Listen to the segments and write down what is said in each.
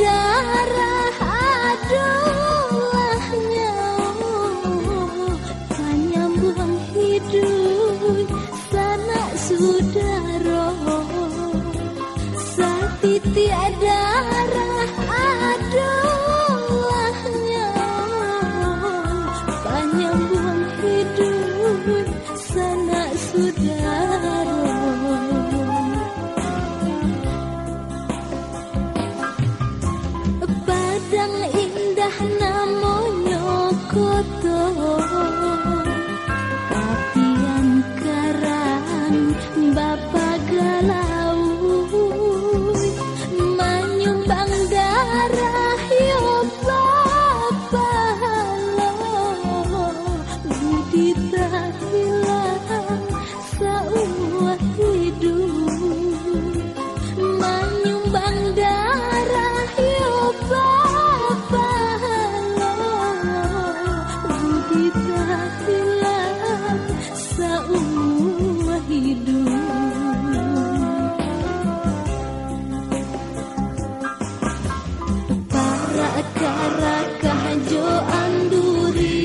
darah adulahnya, penyambung hidup sanak saudara. Satitik darah adulahnya, penyambung hidup sanak saudara. Padang indah namanya kota, tapian karang bapa galau, menyumbang darah yo bapa lo, budi tak hilang sauah hidup, menyumbang darah yo bapa lo, budi tak hilang sauah hidup. Para karakah jo anduri,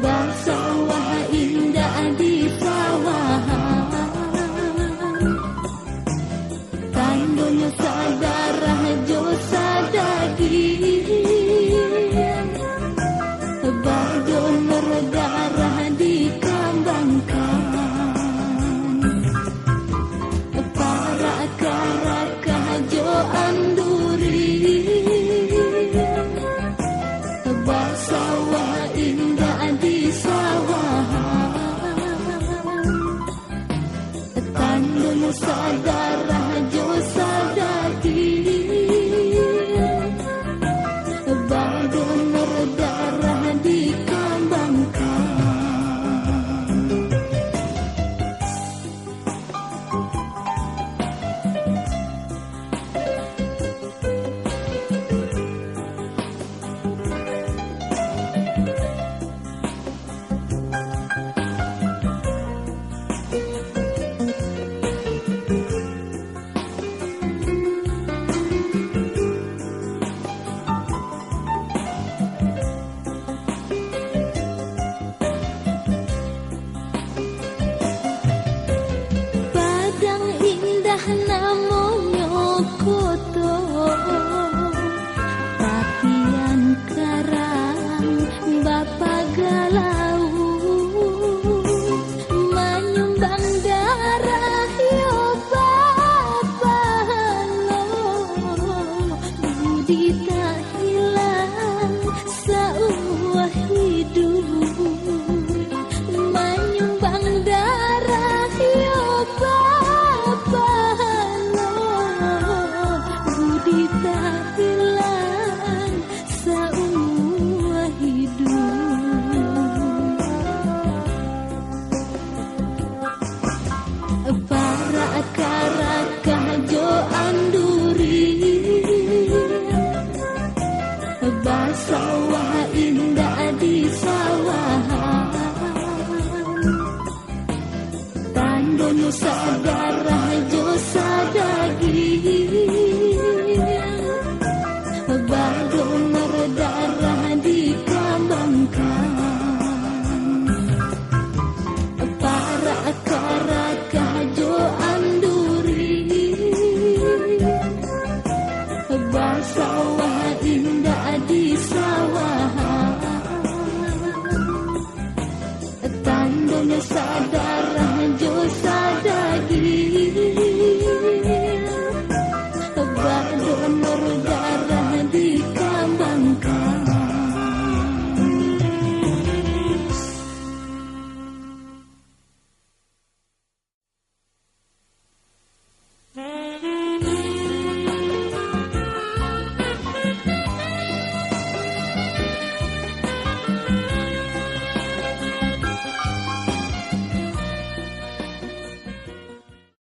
bersawah indah di sawahan, tandonya sadarah jo sadagi, berdonor darah dikembangkan. Para karakah jo anduri, bersawah indah di sawahan, tandonya sadarah jo sadagi, berdonor darah dikembangkan. Padang indah namanya kota, tapian karang bapa galau, menyumbang darah yo bapa lo, budi tak hilang sauah hidup, menyumbang darah yo bapa lo, budi tak hilang sauah hidup. Para karakah jo anduri, bersawah indah di sawahan, tandonya sadarah jo sadagi, berdonor darah dikembangkan. Para karakah jo anduri, bersawah indah di sawahan, tandonya sadarah jo sadagi, berdonor darah